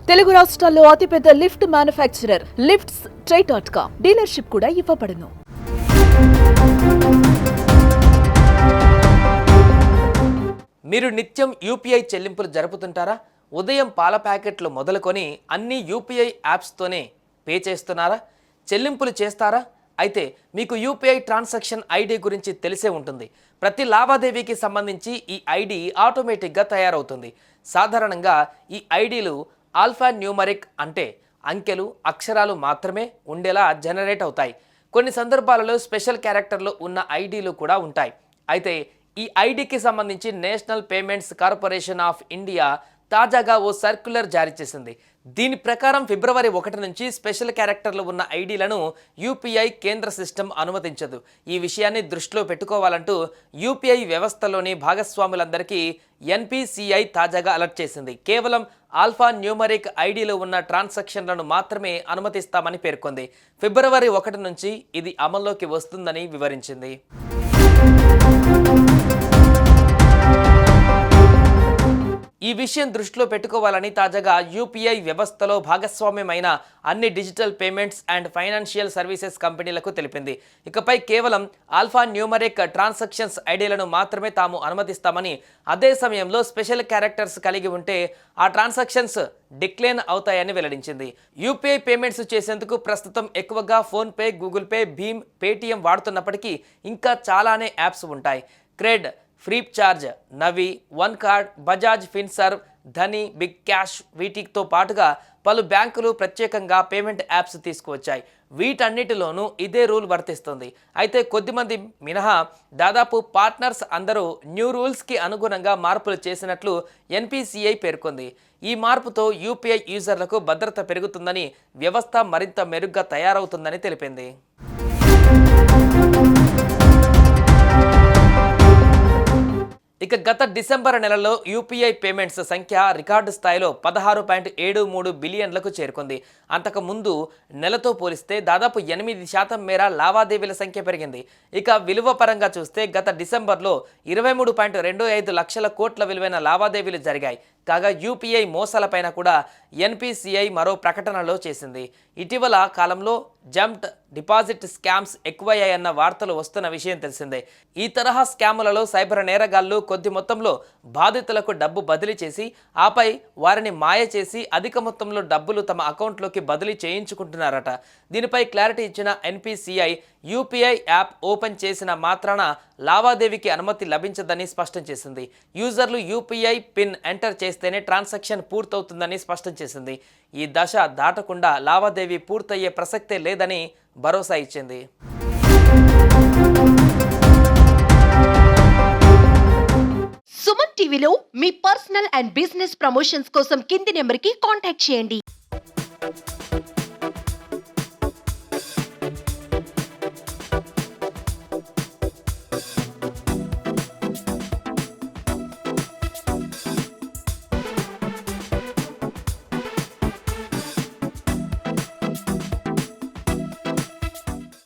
తెలుగు రాష్ట్రాల్లో అతిపెద్ద lift manufacturer lifts ట్రై.com dealership కూడా ఇవ్వబడును. మీరు నిత్యం యూపీఐ చెల్లింపులు జరుపుతుంటారా? ఉదయం పాల ప్యాకెట్లు మొదలుకొని అన్ని యూపీఐ యాప్స్తోనే పే చేస్తున్నారా? చెల్లింపులు చేస్తారా? అయితే మీకు యూపీఐ ట్రాన్సాక్షన్ ఐడి గురించి తెలిసే ఉంటుంది. ప్రతి లావాదేవీకి సంబంధించి ఈ ఐడి ఆటోమేటిక్గా తయారవుతుంది. సాధారణంగా ఈ ఐడీలు ఆల్ఫా న్యూమరిక్ అంటే అంకెలు అక్షరాలు మాత్రమే ఉండేలా జనరేట్ అవుతాయి. కొన్ని సందర్భాలలో స్పెషల్ క్యారెక్టర్లు ఉన్న ఐడీలు కూడా ఉంటాయి. అయితే ఈ ఐడికి సంబంధించి national payments corporation of India తాజాగా ఓ సర్క్యులర్ జారీ చేసింది. దీని ప్రకారం ఫిబ్రవరి 1 నుంచి స్పెషల్ క్యారెక్టర్లు ఉన్న ఐడీలను యూపీఐ కేంద్ర సిస్టమ్ అనుమతించదు. ఈ విషయాన్ని దృష్టిలో పెట్టుకోవాలంటూ యూపీఐ వ్యవస్థలోని భాగస్వాములందరికీ ఎన్పిసిఐ తాజాగా అలర్ట్ చేసింది. కేవలం ఆల్ఫా న్యూమరిక్ ఐడీలో ఉన్న ట్రాన్సాక్షన్లను మాత్రమే అనుమతిస్తామని పేర్కొంది. ఫిబ్రవరి 1 నుంచి ఇది అమల్లోకి వస్తుందని వివరించింది. ఈ విషయం దృష్టిలో పెట్టుకోవాలని తాజాగా యూపీఐ వ్యవస్థలో భాగస్వామ్యమైన అన్ని digital payments and financial services కంపెనీలకు తెలిపింది. ఇకపై కేవలం ఆల్ఫా న్యూమరిక్ ట్రాన్సాక్షన్స్ ఐడీలను మాత్రమే తాము అనుమతిస్తామని, అదే సమయంలో స్పెషల్ క్యారెక్టర్స్ కలిగి ఉంటే ఆ ట్రాన్సాక్షన్స్ డిక్లైన్ అవుతాయని వెల్లడించింది. యూపీఐ పేమెంట్స్ చేసేందుకు ప్రస్తుతం ఎక్కువగా ఫోన్పే, గూగుల్ పే, భీమ్, పేటీఎం వాడుతున్నప్పటికీ ఇంకా చాలానే యాప్స్ ఉంటాయి. CRED, Freecharge, Navi, one card, Bajaj Finserv, Dhani, big cash వీటితో పాటుగా పలు బ్యాంకులు ప్రత్యేకంగా పేమెంట్ యాప్స్ తీసుకువచ్చాయి. వీటన్నిటిలోనూ ఇదే రూల్ వర్తిస్తుంది. అయితే కొద్దిమంది మినహా దాదాపు పార్ట్నర్స్ అందరూ న్యూ రూల్స్కి అనుగుణంగా మార్పులు చేసినట్లు ఎన్పిసిఐ పేర్కొంది. ఈ మార్పుతో యూపీఐ యూజర్లకు భద్రత పెరుగుతుందని, వ్యవస్థ మరింత మెరుగ్గా తయారవుతుందని తెలిపింది. ఇక గత డిసెంబర్ నెలలో యూపీఐ పేమెంట్స్ సంఖ్య రికార్డు స్థాయిలో 16.73 బిలియన్లకు చేరుకుంది. అంతకు ముందు నెలతో పోలిస్తే దాదాపు 8% మేర లావాదేవీల సంఖ్య పెరిగింది. ఇక విలువ పరంగా చూస్తే గత డిసెంబర్లో 23.25 లక్షల కోట్ల విలువైన లావాదేవీలు జరిగాయి. కాగా యూపీఐ మోసాలపైన కూడా ఎన్పిసిఐ మరో ప్రకటనలో చేసింది. ఇటీవల కాలంలో జంప్డ్ డిపాజిట్ స్కామ్స్ ఎక్కువయ్యాయన్న వార్తలు వస్తున్న విషయం తెలిసిందే. ఈ తరహా స్కాములలో సైబర్ నేరగాళ్లు కొద్ది మొత్తంలో బాధితులకు డబ్బు బదిలీ చేసి ఆపై వారిని మాయ చేసి అధిక మొత్తంలో డబ్బులు తమ అకౌంట్లోకి బదిలీ చేయించుకుంటున్నారట. దీనిపై క్లారిటీ ఇచ్చిన ఎన్పిసిఐ యూపీఐ యాప్ ఓపెన్ చేసిన మాత్రాన లావాదేవీకి అనుమతి లభించదని స్పష్టం చేసింది. యూజర్లు యూపీఐ పిన్ ఎంటర్ చేస్తేనే ట్రాన్సాక్షన్ పూర్తవుతుందని స్పష్టం చేసింది. ఈ దశ దాటకుండా లావాదేవీ పూర్తయ్యే ప్రసక్తే లేదని భరోసా ఇచ్చింది. సుమన్ టీవీలో మీ పర్సనల్ అండ్ బిజినెస్ ప్రమోషన్స్ కోసం కింది నెంబర్కి కాంటాక్ట్ చేయండి.